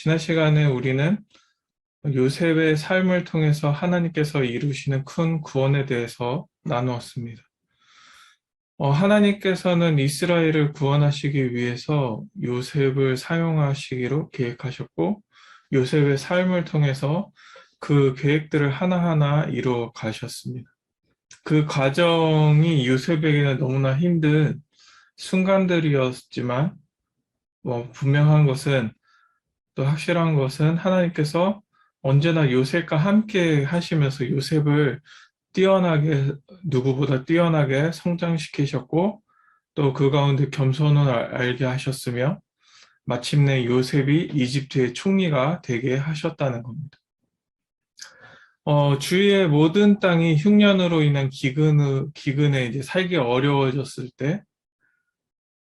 지난 시간에 우리는 요셉의 삶을 통해서 하나님께서 이루시는 큰 구원에 대해서 나누었습니다. 하나님께서는 이스라엘을 구원하시기 위해서 요셉을 사용하시기로 계획하셨고, 요셉의 삶을 통해서 그 계획들을 하나하나 이루어 가셨습니다. 그 과정이 요셉에게는 너무나 힘든 순간들이었지만, 분명한 것은 또 확실한 것은 하나님께서 언제나 요셉과 함께 하시면서 요셉을 누구보다 뛰어나게 성장시키셨고, 또 그 가운데 겸손을 알게 하셨으며, 마침내 요셉이 이집트의 총리가 되게 하셨다는 겁니다. 주위의 모든 땅이 흉년으로 인한 기근에 이제 살기 어려워졌을 때,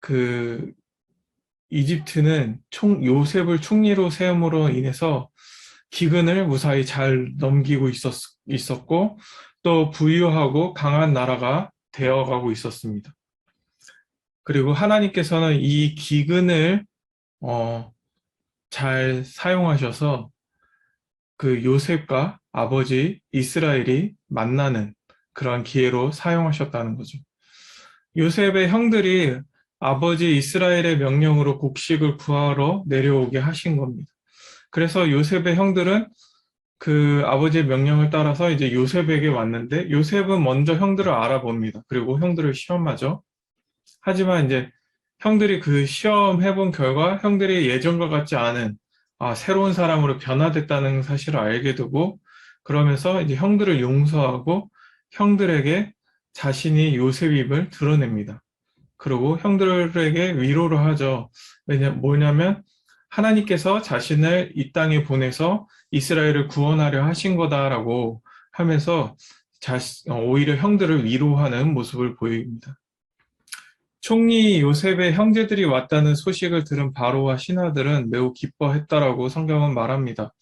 그 이집트는 요셉을 총리로 세움으로 인해서 기근을 무사히 잘 넘기고 있었고, 또 부유하고 강한 나라가 되어가고 있었습니다. 그리고 하나님께서는 이 기근을 잘 사용하셔서 그 요셉과 아버지 이스라엘이 만나는 그런 기회로 사용하셨다는 거죠. 요셉의 형들이 아버지 이스라엘의 명령으로 곡식을 구하러 내려오게 하신 겁니다. 그래서 요셉의 형들은 그 아버지의 명령을 따라서 이제 요셉에게 왔는데, 요셉은 먼저 형들을 알아봅니다. 그리고 형들을 시험하죠. 하지만 이제 형들이 그 시험해본 결과 형들이 예전과 같지 않은 새로운 사람으로 변화됐다는 사실을 알게 되고, 그러면서 이제 형들을 용서하고 형들에게 자신이 요셉임을 드러냅니다. 그리고 형들에게 위로를 하죠. 뭐냐면 하나님께서 자신을 이 땅에 보내서 이스라엘을 구원하려 하신 거다라고 하면서 오히려 형들을 위로하는 모습을 보입니다. 총리 요셉의 형제들이 왔다는 소식을 들은 바로와 신하들은 매우 기뻐했다라고 성경은 말합니다.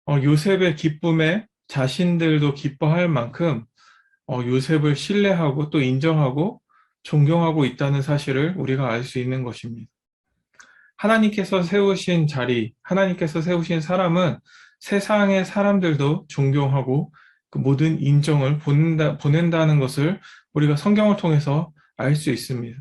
요셉의 기쁨에 자신들도 기뻐할 만큼 요셉을 신뢰하고 또 인정하고 존경하고 있다는 사실을 우리가 알 수 있는 것입니다. 하나님께서 세우신 자리, 하나님께서 세우신 사람은 세상의 사람들도 존경하고 그 모든 인정을 보낸다는 것을 우리가 성경을 통해서 알 수 있습니다.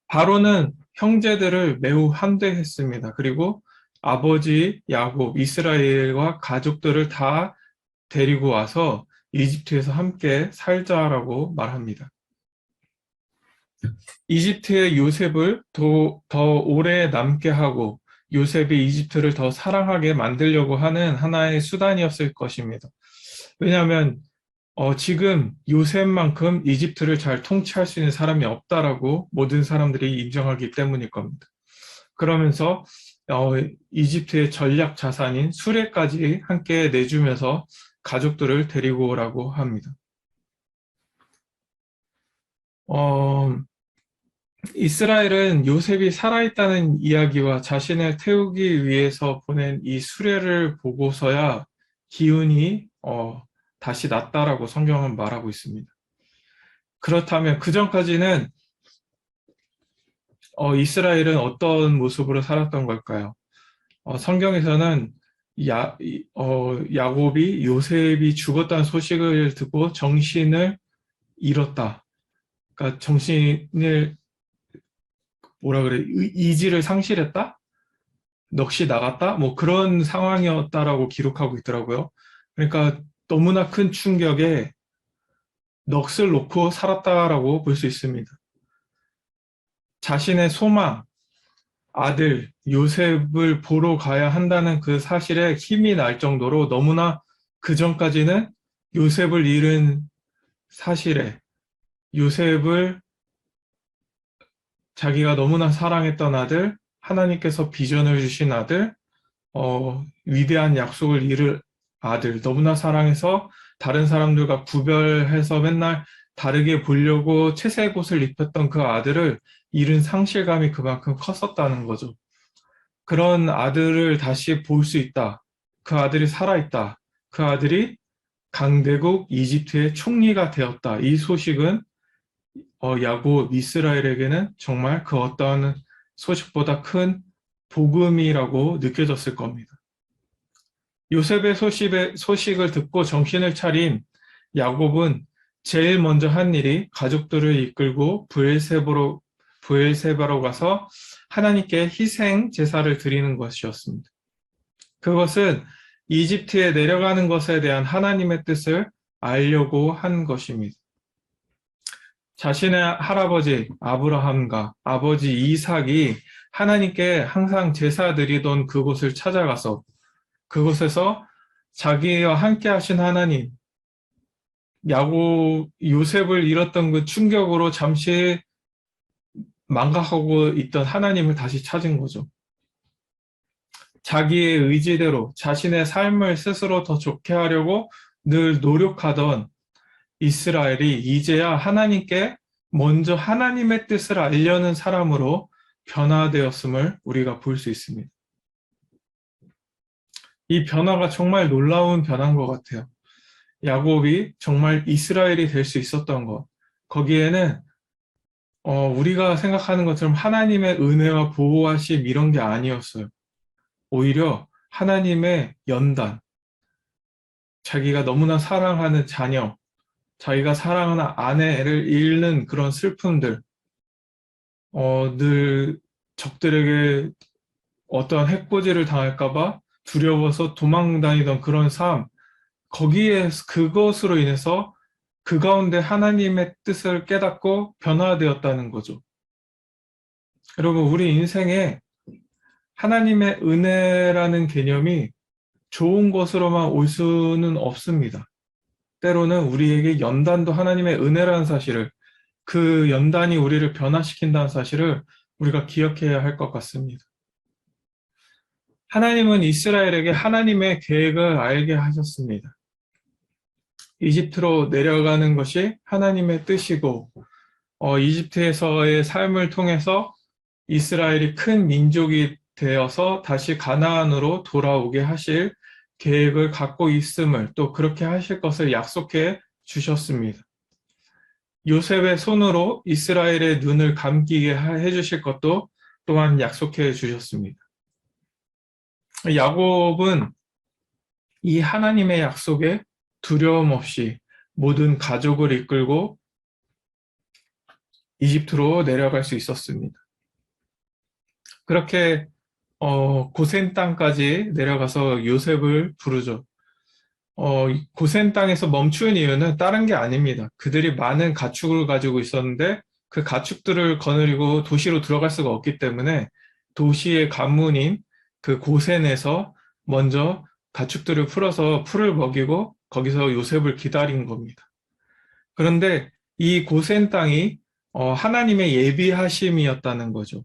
바로는 형제들을 매우 환대했습니다. 그리고 아버지 야곱, 이스라엘과 가족들을 다 데리고 와서 이집트에서 함께 살자라고 말합니다. 이집트의 요셉을 더 오래 남게 하고 요셉이 이집트를 더 사랑하게 만들려고 하는 하나의 수단이었을 것입니다. 왜냐하면 지금 요셉만큼 이집트를 잘 통치할 수 있는 사람이 없다라고 모든 사람들이 인정하기 때문일 겁니다. 그러면서 이집트의 전략 자산인 수레까지 함께 내주면서 가족들을 데리고 오라고 합니다. 이스라엘은 요셉이 살아있다는 이야기와 자신을 태우기 위해서 보낸 이 수레를 보고서야 기운이 다시 났다라고 성경은 말하고 있습니다. 그렇다면 그 전까지는 이스라엘은 어떤 모습으로 살았던 걸까요? 성경에서는 야곱이 요셉이 죽었다는 소식을 듣고 정신을 잃었다. 그러니까 정신을 이지를 상실했다? 넋이 나갔다? 뭐 그런 상황이었다라고 기록하고 있더라고요. 그러니까 너무나 큰 충격에 넋을 놓고 살았다라고 볼 수 있습니다. 자신의 소망, 아들 요셉을 보러 가야 한다는 그 사실에 힘이 날 정도로 너무나 그 전까지는 요셉을 잃은 사실에 요셉을 자기가 너무나 사랑했던 아들, 하나님께서 비전을 주신 아들, 위대한 약속을 이룰 아들, 너무나 사랑해서 다른 사람들과 구별해서 맨날 다르게 보려고 채색 옷을 입혔던 그 아들을 잃은 상실감이 그만큼 컸었다는 거죠. 그런 아들을 다시 볼 수 있다. 그 아들이 살아있다. 그 아들이 강대국 이집트의 총리가 되었다. 이 소식은 야곱 이스라엘에게는 정말 그 어떠한 소식보다 큰 복음이라고 느껴졌을 겁니다. 요셉의 소식을 듣고 정신을 차린 야곱은 제일 먼저 한 일이 가족들을 이끌고 브엘세바로 가서 하나님께 희생 제사를 드리는 것이었습니다. 그것은 이집트에 내려가는 것에 대한 하나님의 뜻을 알려고 한 것입니다. 자신의 할아버지 아브라함과 아버지 이삭이 하나님께 항상 제사 드리던 그곳을 찾아가서 그곳에서 자기와 함께 하신 하나님, 요셉을 잃었던 그 충격으로 잠시 망각하고 있던 하나님을 다시 찾은 거죠. 자기의 의지대로 자신의 삶을 스스로 더 좋게 하려고 늘 노력하던 이스라엘이 이제야 하나님께 먼저 하나님의 뜻을 알려는 사람으로 변화되었음을 우리가 볼 수 있습니다. 이 변화가 정말 놀라운 변화인 것 같아요. 야곱이 정말 이스라엘이 될 수 있었던 것. 거기에는 우리가 생각하는 것처럼 하나님의 은혜와 보호하심 이런 게 아니었어요. 오히려 하나님의 연단, 자기가 너무나 사랑하는 자녀, 자기가 사랑하는 아내를 잃는 그런 슬픔들, 늘 적들에게 어떠한 해코지를 당할까봐 두려워서 도망다니던 그런 삶, 그것으로 인해서 그 가운데 하나님의 뜻을 깨닫고 변화되었다는 거죠. 여러분, 우리 인생에 하나님의 은혜라는 개념이 좋은 것으로만 올 수는 없습니다. 때로는 우리에게 연단도 하나님의 은혜라는 사실을, 그 연단이 우리를 변화시킨다는 사실을 우리가 기억해야 할 것 같습니다. 하나님은 이스라엘에게 하나님의 계획을 알게 하셨습니다. 이집트로 내려가는 것이 하나님의 뜻이고, 이집트에서의 삶을 통해서 이스라엘이 큰 민족이 되어서 다시 가나안으로 돌아오게 하실 계획을 갖고 있음을, 또 그렇게 하실 것을 약속해 주셨습니다. 요셉의 손으로 이스라엘의 눈을 감기게 해주실 것도 또한 약속해 주셨습니다. 야곱은 이 하나님의 약속에 두려움 없이 모든 가족을 이끌고 이집트로 내려갈 수 있었습니다. 그렇게 고센 땅까지 내려가서 요셉을 부르죠. 고센 땅에서 멈춘 이유는 다른 게 아닙니다. 그들이 많은 가축을 가지고 있었는데 그 가축들을 거느리고 도시로 들어갈 수가 없기 때문에 도시의 관문인 그 고센에서 먼저 가축들을 풀어서 풀을 먹이고 거기서 요셉을 기다린 겁니다. 그런데 이 고센 땅이 하나님의 예비하심이었다는 거죠.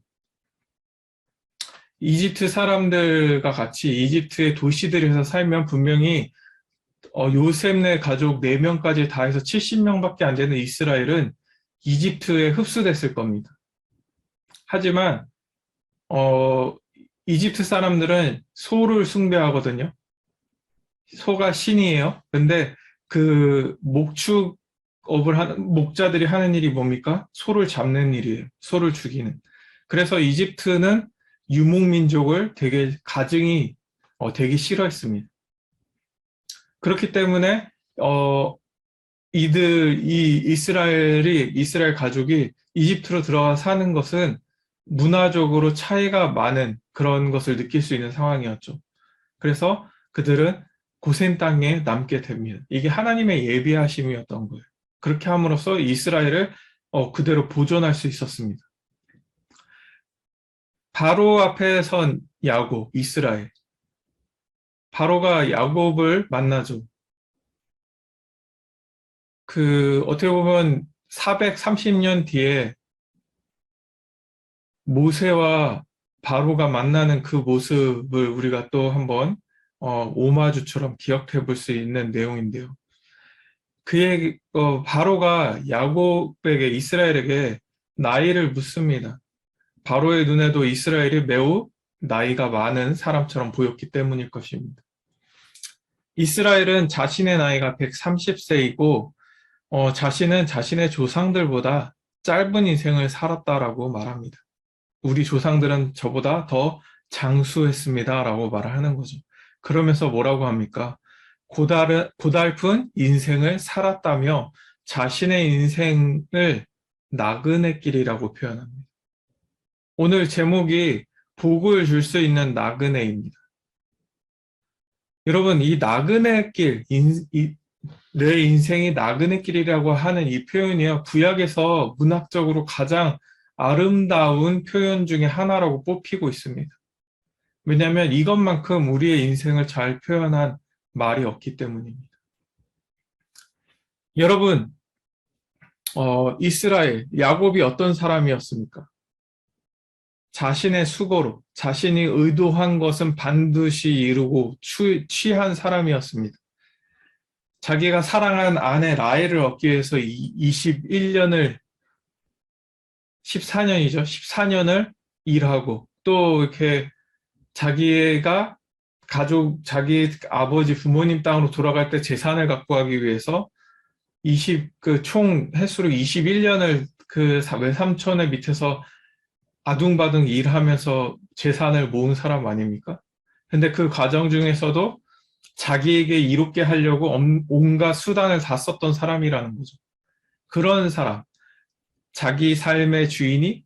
이집트 사람들과 같이 이집트의 도시들에서 살면 분명히 요셉네 가족 4명까지 다 해서 70명밖에 안 되는 이스라엘은 이집트에 흡수됐을 겁니다. 하지만 이집트 사람들은 소를 숭배하거든요. 소가 신이에요. 근데 그 목자들이 하는 일이 뭡니까? 소를 잡는 일이에요. 소를 죽이는. 그래서 이집트는 유목민족을 가증이 되게 싫어했습니다. 그렇기 때문에 이스라엘 가족이 이집트로 들어가 사는 것은 문화적으로 차이가 많은 그런 것을 느낄 수 있는 상황이었죠. 그래서 그들은 고센 땅에 남게 됩니다. 이게 하나님의 예비하심이었던 거예요. 그렇게 함으로써 이스라엘을 그대로 보존할 수 있었습니다. 바로 앞에 선 야곱, 이스라엘. 바로가 야곱을 만나죠. 어떻게 보면 430년 뒤에 모세와 바로가 만나는 그 모습을 우리가 또 한번 오마주처럼 기억해 볼 수 있는 내용인데요. 바로가 야곱에게, 이스라엘에게 나이를 묻습니다. 바로의 눈에도 이스라엘이 매우 나이가 많은 사람처럼 보였기 때문일 것입니다. 이스라엘은 자신의 나이가 130세이고 자신은 자신의 조상들보다 짧은 인생을 살았다라고 말합니다. 우리 조상들은 저보다 더 장수했습니다라고 말을 하는 거죠. 그러면서 뭐라고 합니까? 고달픈 인생을 살았다며 자신의 인생을 나그네 길이라고 표현합니다. 오늘 제목이 복을 줄 수 있는 나그네입니다. 여러분, 이 나그네 길, 내 인생이 나그네 길이라고 하는 이 표현이요, 구약에서 문학적으로 가장 아름다운 표현 중에 하나라고 뽑히고 있습니다. 왜냐하면 이것만큼 우리의 인생을 잘 표현한 말이 없기 때문입니다. 여러분, 이스라엘, 야곱이 어떤 사람이었습니까? 자신의 수고로, 자신이 의도한 것은 반드시 이루고 취한 사람이었습니다. 자기가 사랑한 아내 라헬을 얻기 위해서 21년을, 14년이죠. 14년을 일하고, 또 이렇게 자기가 자기 아버지 부모님 땅으로 돌아갈 때 재산을 갖고 가기 위해서 총 횟수로 21년을 그 외삼촌의 밑에서 아둥바둥 일하면서 재산을 모은 사람 아닙니까? 근데 그 과정 중에서도 자기에게 이롭게 하려고 온갖 수단을 다 썼던 사람이라는 거죠. 그런 사람, 자기 삶의 주인이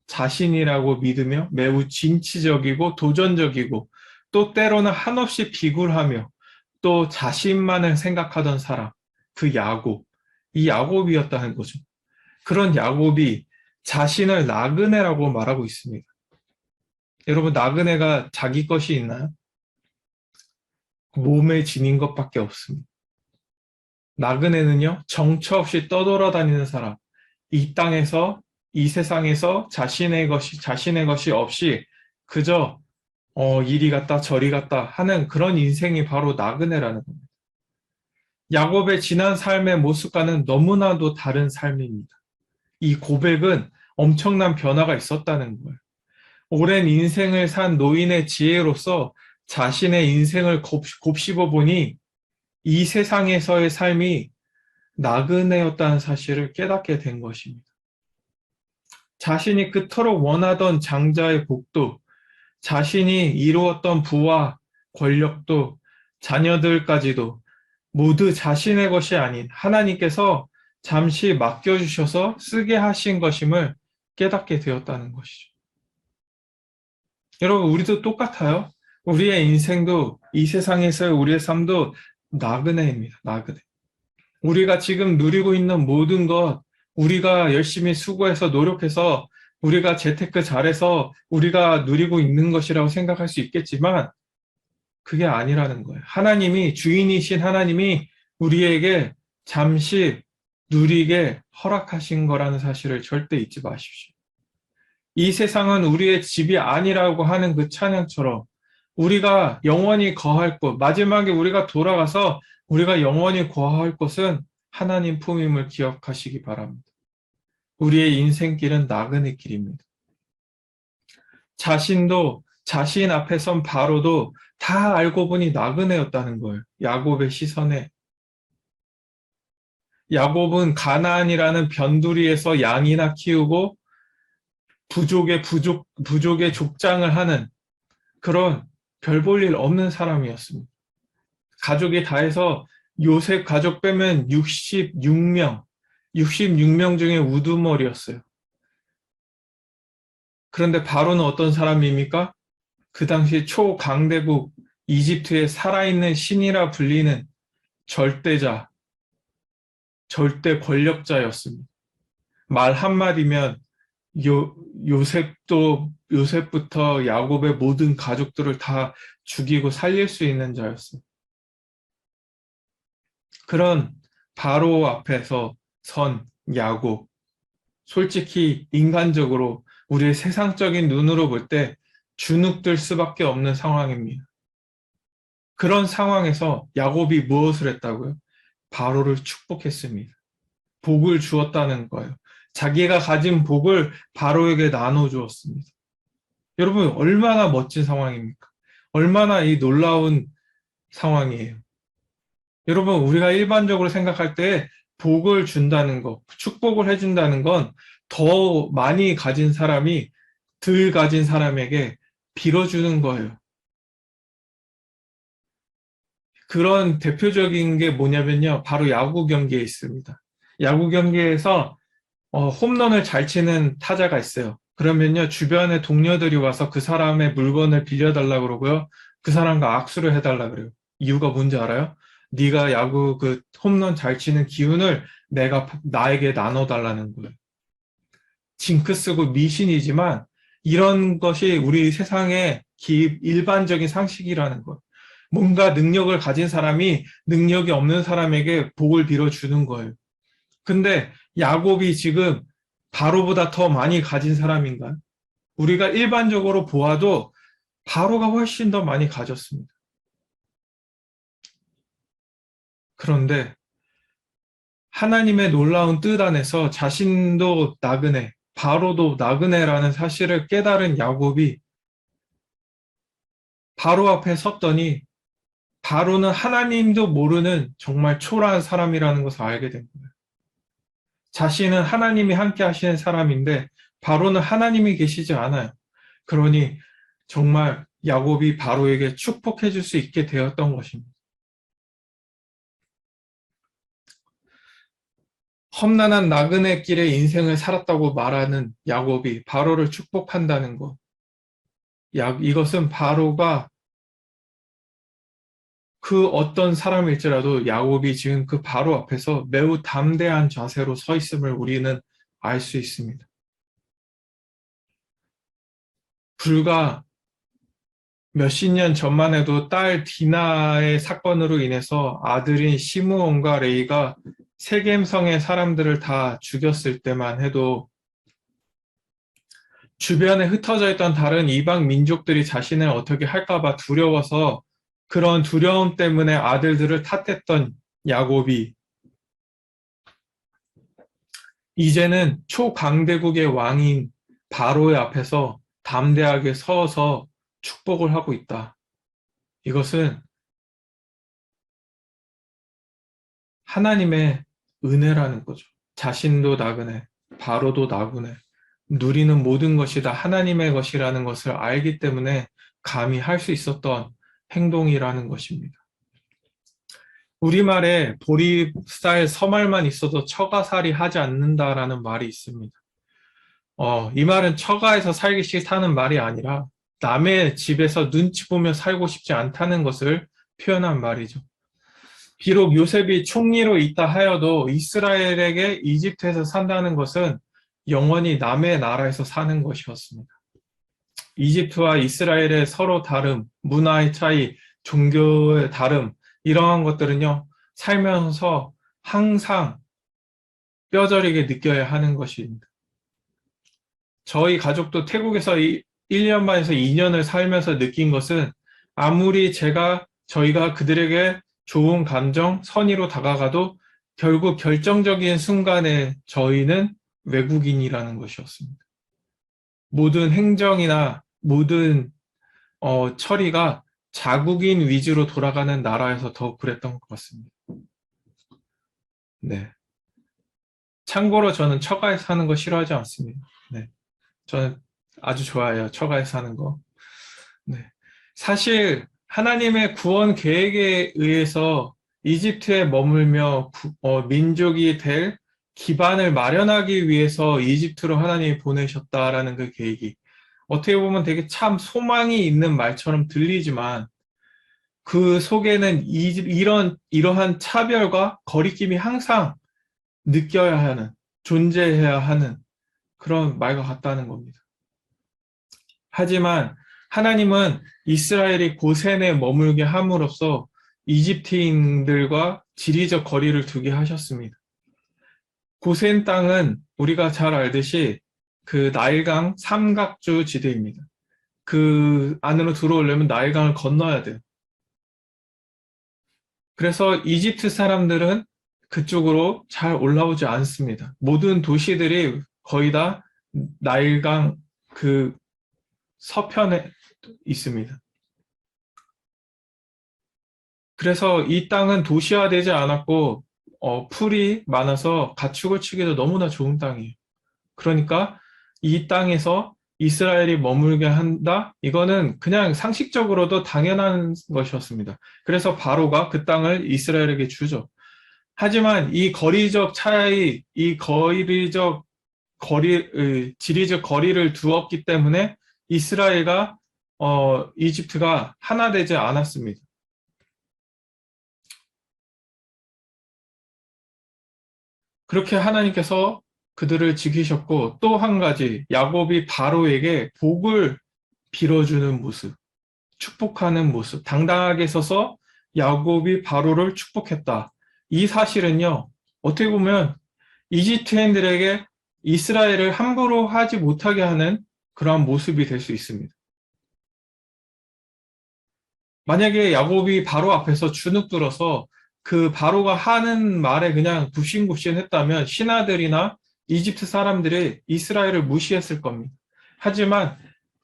자신이라고 믿으며 매우 진취적이고 도전적이고 또 때로는 한없이 비굴하며 또 자신만을 생각하던 사람, 그 야곱, 이 야곱이었다는 거죠. 그런 야곱이 자신을 나그네라고 말하고 있습니다. 여러분, 나그네가 자기 것이 있나요? 몸에 지닌 것밖에 없습니다. 나그네는요, 정처 없이 떠돌아다니는 사람, 이 땅에서, 이 세상에서 자신의 것이 없이 그저 이리 갔다 저리 갔다 하는 그런 인생이 바로 나그네라는 겁니다. 야곱의 지난 삶의 모습과는 너무나도 다른 삶입니다. 이 고백은 엄청난 변화가 있었다는 거예요. 오랜 인생을 산 노인의 지혜로서 자신의 인생을 곱씹어 보니 이 세상에서의 삶이 나그네였다는 사실을 깨닫게 된 것입니다. 자신이 그토록 원하던 장자의 복도, 자신이 이루었던 부와 권력도, 자녀들까지도 모두 자신의 것이 아닌 하나님께서 잠시 맡겨주셔서 쓰게 하신 것임을 깨닫게 되었다는 것이죠. 여러분, 우리도 똑같아요. 우리의 인생도, 이 세상에서의 우리의 삶도 나그네입니다. 나그네. 우리가 지금 누리고 있는 모든 것, 우리가 열심히 수고해서 노력해서 우리가 재테크 잘해서 우리가 누리고 있는 것이라고 생각할 수 있겠지만 그게 아니라는 거예요. 하나님이, 주인이신 하나님이 우리에게 잠시 누리게 허락하신 거라는 사실을 절대 잊지 마십시오. 이 세상은 우리의 집이 아니라고 하는 그 찬양처럼 우리가 영원히 거할 곳, 마지막에 우리가 돌아가서 우리가 영원히 거할 곳은 하나님 품임을 기억하시기 바랍니다. 우리의 인생길은 나그네 길입니다. 자신도, 자신 앞에 선 바로도 다 알고 보니 나그네였다는 거예요. 야곱의 시선에. 야곱은 가나안이라는 변두리에서 양이나 키우고 부족의 족장을 하는 그런 별 볼 일 없는 사람이었습니다. 가족이 다 해서 요셉 가족 빼면 66명 중에 우두머리였어요. 그런데 바로는 어떤 사람입니까? 그 당시 초강대국 이집트의 살아있는 신이라 불리는 절대자, 절대 권력자였습니다. 말 한마디면 요셉부터 야곱의 모든 가족들을 다 죽이고 살릴 수 있는 자였습니다. 그런 바로 앞에서 선 야곱, 솔직히 인간적으로 우리의 세상적인 눈으로 볼 때 주눅들 수밖에 없는 상황입니다. 그런 상황에서 야곱이 무엇을 했다고요? 바로를 축복했습니다. 복을 주었다는 거예요. 자기가 가진 복을 바로에게 나눠주었습니다. 여러분, 얼마나 멋진 상황입니까? 얼마나 이 놀라운 상황이에요. 여러분, 우리가 일반적으로 생각할 때 복을 준다는 것, 축복을 해준다는 건 더 많이 가진 사람이 덜 가진 사람에게 빌어주는 거예요. 그런 대표적인 게 뭐냐면요. 바로 야구 경기에 있습니다. 야구 경기에서 홈런을 잘 치는 타자가 있어요. 그러면요, 주변의 동료들이 와서 그 사람의 물건을 빌려달라 그러고요. 그 사람과 악수를 해달라 그래요. 이유가 뭔지 알아요? 네가 야구 그 홈런 잘 치는 기운을 나에게 나눠달라는 거예요. 징크스고 미신이지만 이런 것이 우리 세상의 일반적인 상식이라는 거예요. 뭔가 능력을 가진 사람이 능력이 없는 사람에게 복을 빌어주는 거예요. 근데 야곱이 지금 바로보다 더 많이 가진 사람인가요? 우리가 일반적으로 보아도 바로가 훨씬 더 많이 가졌습니다. 그런데 하나님의 놀라운 뜻 안에서 자신도 나그네, 바로도 나그네라는 사실을 깨달은 야곱이 바로 앞에 섰더니 바로는 하나님도 모르는 정말 초라한 사람이라는 것을 알게 된 거예요. 자신은 하나님이 함께 하시는 사람인데 바로는 하나님이 계시지 않아요. 그러니 정말 야곱이 바로에게 축복해 줄 수 있게 되었던 것입니다. 험난한 나그네 길의 인생을 살았다고 말하는 야곱이 바로를 축복한다는 것. 이것은 바로가 그 어떤 사람일지라도 야곱이 지금 그 바로 앞에서 매우 담대한 자세로 서 있음을 우리는 알 수 있습니다. 불과 몇십 년 전만 해도 딸 디나의 사건으로 인해서 아들인 시므온과 레이가 세겜성의 사람들을 다 죽였을 때만 해도 주변에 흩어져 있던 다른 이방 민족들이 자신을 어떻게 할까봐 두려워서 그런 두려움 때문에 아들들을 탓했던 야곱이 이제는 초강대국의 왕인 바로의 앞에서 담대하게 서서 축복을 하고 있다. 이것은 하나님의 은혜라는 거죠. 자신도 나그네, 바로도 나그네, 누리는 모든 것이 다 하나님의 것이라는 것을 알기 때문에 감히 할 수 있었던 행동이라는 것입니다. 우리말에 보리쌀 서말만 있어도 처가살이 하지 않는다라는 말이 있습니다. 이 말은 처가에서 살기 싫다는 말이 아니라 남의 집에서 눈치 보며 살고 싶지 않다는 것을 표현한 말이죠. 비록 요셉이 총리로 있다 하여도 이스라엘에게 이집트에서 산다는 것은 영원히 남의 나라에서 사는 것이었습니다. 이집트와 이스라엘의 서로 다름, 문화의 차이, 종교의 다름, 이러한 것들은요, 살면서 항상 뼈저리게 느껴야 하는 것입니다. 저희 가족도 태국에서 1년 반에서 2년을 살면서 느낀 것은 아무리 저희가 그들에게 좋은 감정, 선의로 다가가도 결국 결정적인 순간에 저희는 외국인이라는 것이었습니다. 모든 행정이나 모든 처리가 자국인 위주로 돌아가는 나라에서 더 그랬던 것 같습니다. 네. 참고로 저는 처가에 사는 거 싫어하지 않습니다. 네. 저는 아주 좋아해요. 처가에 사는 거. 네. 사실 하나님의 구원 계획에 의해서 이집트에 머물며 민족이 될 기반을 마련하기 위해서 이집트로 하나님이 보내셨다라는 그 계획이 어떻게 보면 되게 참 소망이 있는 말처럼 들리지만 그 속에는 이러한 차별과 거리낌이 항상 느껴야 하는, 존재해야 하는 그런 말과 같다는 겁니다. 하지만 하나님은 이스라엘이 고센에 머물게 함으로써 이집트인들과 지리적 거리를 두게 하셨습니다. 고센 땅은 우리가 잘 알듯이 그 나일강 삼각주 지대입니다. 그 안으로 들어오려면 나일강을 건너야 돼요. 그래서 이집트 사람들은 그쪽으로 잘 올라오지 않습니다. 모든 도시들이 거의 다 나일강 그 서편에 있습니다. 그래서 이 땅은 도시화되지 않았고 풀이 많아서 가축을 치기도 너무나 좋은 땅이에요. 그러니까 이 땅에서 이스라엘이 머물게 한다? 이거는 그냥 상식적으로도 당연한 것이었습니다. 그래서 바로가 그 땅을 이스라엘에게 주죠. 하지만 이 거리적 차이, 이 지리적 거리를 두었기 때문에 이스라엘과 이집트가 하나 되지 않았습니다. 그렇게 하나님께서 그들을 지키셨고, 또 한 가지 야곱이 바로에게 복을 빌어주는 모습, 축복하는 모습, 당당하게 서서 야곱이 바로를 축복했다. 이 사실은요, 어떻게 보면 이집트인들에게 이스라엘을 함부로 하지 못하게 하는 그러한 모습이 될 수 있습니다. 만약에 야곱이 바로 앞에서 주눅 들어서 그 바로가 하는 말에 그냥 굽신굽신 했다면 신하들이나 이집트 사람들이 이스라엘을 무시했을 겁니다. 하지만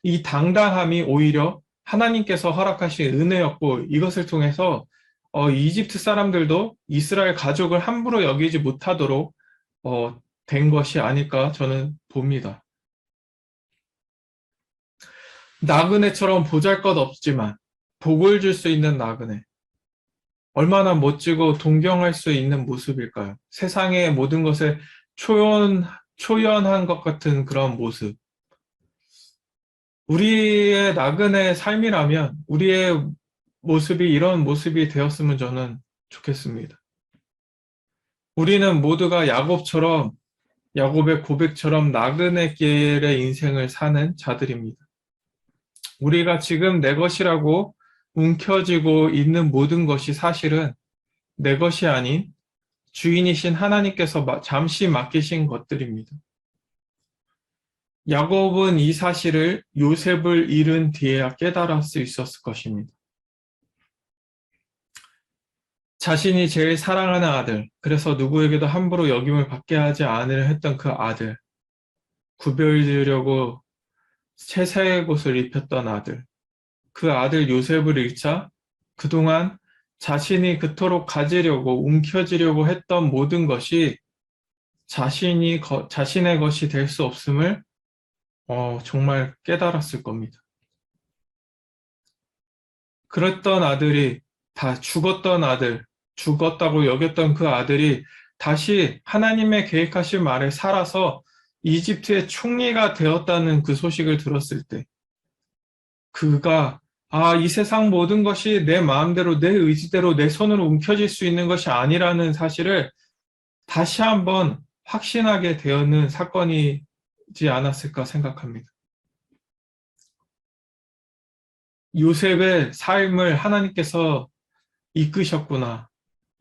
이 당당함이 오히려 하나님께서 허락하신 은혜였고, 이것을 통해서 이집트 사람들도 이스라엘 가족을 함부로 여기지 못하도록 된 것이 아닐까 저는 봅니다. 나그네처럼 보잘것없지만 복을 줄 수 있는 나그네. 얼마나 멋지고 동경할 수 있는 모습일까요? 세상의 모든 것에 초연한 것 같은 그런 모습. 우리의 나그네 삶이라면 우리의 모습이 이런 모습이 되었으면 저는 좋겠습니다. 우리는 모두가 야곱의 고백처럼 나그네길의 인생을 사는 자들입니다. 우리가 지금 내 것이라고 움켜쥐고 있는 모든 것이 사실은 내 것이 아닌 주인이신 하나님께서 잠시 맡기신 것들입니다. 야곱은 이 사실을 요셉을 잃은 뒤에야 깨달을 수 있었을 것입니다. 자신이 제일 사랑하는 아들, 그래서 누구에게도 함부로 여김을 받게 하지 않으려 했던 그 아들, 구별지으려고 채색 옷을 입혔던 아들, 그 아들 요셉을 잃자 그동안 자신이 그토록 가지려고 움켜쥐려고 했던 모든 것이 자신의 것이 될 수 없음을 정말 깨달았을 겁니다. 그랬던 아들이 다 죽었다고 여겼던 그 아들이 다시 하나님의 계획하신 말에 살아서 이집트의 총리가 되었다는 그 소식을 들었을 때 그가 이 세상 모든 것이 내 마음대로 내 의지대로 내 손으로 움켜질 수 있는 것이 아니라는 사실을 다시 한번 확신하게 되었는 사건이지 않았을까 생각합니다. 요셉의 삶을 하나님께서 이끄셨구나.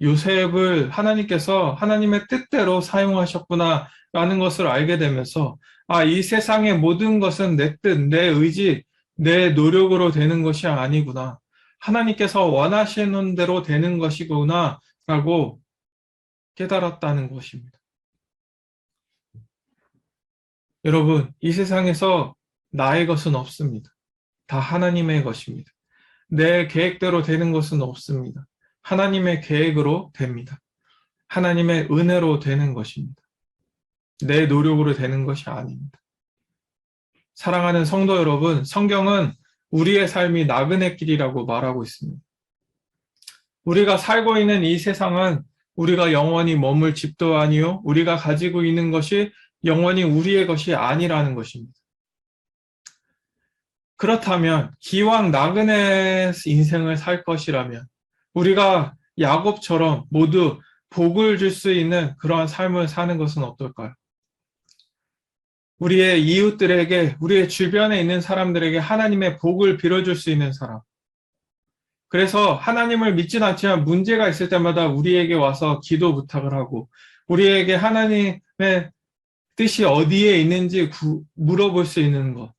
요셉을 하나님께서 하나님의 뜻대로 사용하셨구나 라는 것을 알게 되면서 이 세상의 모든 것은 내 뜻, 내 의지, 내 노력으로 되는 것이 아니구나. 하나님께서 원하시는 대로 되는 것이구나 라고 깨달았다는 것입니다. 여러분, 이 세상에서 나의 것은 없습니다. 다 하나님의 것입니다. 내 계획대로 되는 것은 없습니다. 하나님의 계획으로 됩니다. 하나님의 은혜로 되는 것입니다. 내 노력으로 되는 것이 아닙니다. 사랑하는 성도 여러분, 성경은 우리의 삶이 나그네길이라고 말하고 있습니다. 우리가 살고 있는 이 세상은 우리가 영원히 머물 집도 아니요, 우리가 가지고 있는 것이 영원히 우리의 것이 아니라는 것입니다. 그렇다면 기왕 나그네 인생을 살 것이라면 우리가 야곱처럼 모두 복을 줄 수 있는 그러한 삶을 사는 것은 어떨까요? 우리의 이웃들에게, 우리의 주변에 있는 사람들에게 하나님의 복을 빌어줄 수 있는 사람. 그래서 하나님을 믿진 않지만 문제가 있을 때마다 우리에게 와서 기도 부탁을 하고 우리에게 하나님의 뜻이 어디에 있는지 물어볼 수 있는 것.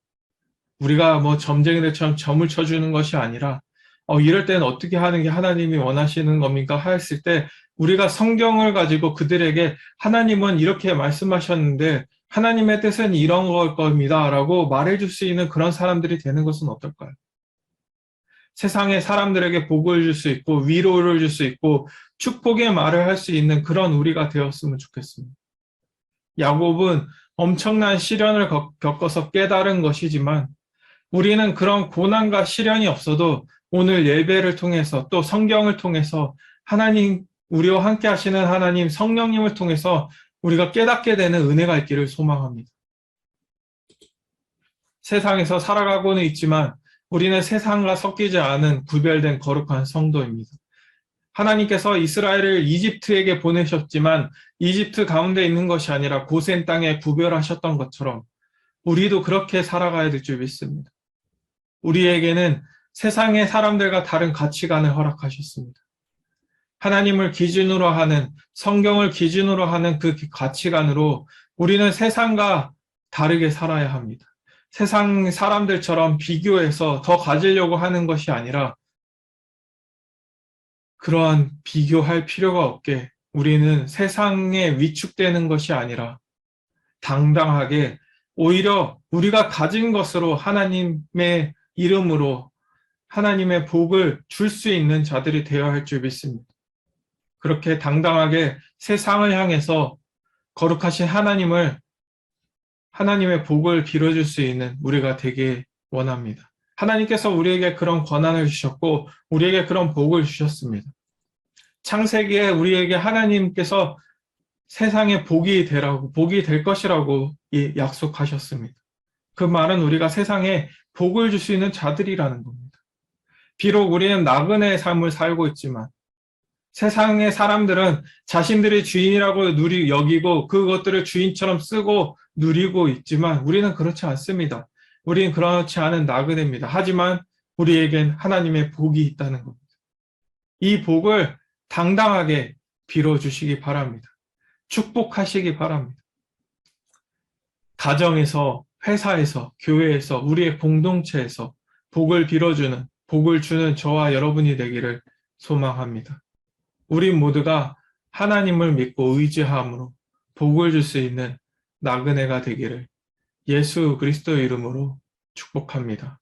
우리가 점쟁이들처럼 점을 쳐주는 것이 아니라 이럴 때는 어떻게 하는 게 하나님이 원하시는 겁니까? 하였을 때 우리가 성경을 가지고 그들에게 하나님은 이렇게 말씀하셨는데 하나님의 뜻은 이런 걸 겁니다 라고 말해줄 수 있는 그런 사람들이 되는 것은 어떨까요? 세상의 사람들에게 복을 줄 수 있고 위로를 줄 수 있고 축복의 말을 할 수 있는 그런 우리가 되었으면 좋겠습니다. 야곱은 엄청난 시련을 겪어서 깨달은 것이지만 우리는 그런 고난과 시련이 없어도 오늘 예배를 통해서 또 성경을 통해서 하나님, 우리와 함께 하시는 하나님 성령님을 통해서 우리가 깨닫게 되는 은혜가 있기를 소망합니다. 세상에서 살아가고는 있지만 우리는 세상과 섞이지 않은 구별된 거룩한 성도입니다. 하나님께서 이스라엘을 이집트에게 보내셨지만 이집트 가운데 있는 것이 아니라 고센 땅에 구별하셨던 것처럼 우리도 그렇게 살아가야 될 줄 믿습니다. 우리에게는 세상의 사람들과 다른 가치관을 허락하셨습니다. 하나님을 기준으로 하는, 성경을 기준으로 하는 그 가치관으로 우리는 세상과 다르게 살아야 합니다. 세상 사람들처럼 비교해서 더 가지려고 하는 것이 아니라 그러한 비교할 필요가 없게 우리는 세상에 위축되는 것이 아니라 당당하게 오히려 우리가 가진 것으로 하나님의 이름으로 하나님의 복을 줄 수 있는 자들이 되어야 할 줄 믿습니다. 그렇게 당당하게 세상을 향해서 거룩하신 하나님의 복을 빌어줄 수 있는 우리가 되게 원합니다. 하나님께서 우리에게 그런 권한을 주셨고 우리에게 그런 복을 주셨습니다. 창세기에 우리에게 하나님께서 세상에 복이 될 것이라고 약속하셨습니다. 그 말은 우리가 세상에 복을 줄 수 있는 자들이라는 겁니다. 비록 우리는 나그네의 삶을 살고 있지만 세상의 사람들은 자신들이 주인이라고 여기고 그것들을 주인처럼 쓰고 누리고 있지만 우리는 그렇지 않습니다. 우리는 그렇지 않은 나그네입니다. 하지만 우리에겐 하나님의 복이 있다는 겁니다. 이 복을 당당하게 빌어주시기 바랍니다. 축복하시기 바랍니다. 가정에서, 회사에서, 교회에서, 우리의 공동체에서 복을 빌어주는, 복을 주는 저와 여러분이 되기를 소망합니다. 우리 모두가 하나님을 믿고 의지함으로 복을 줄 수 있는 나그네가 되기를 예수 그리스도의 이름으로 축복합니다.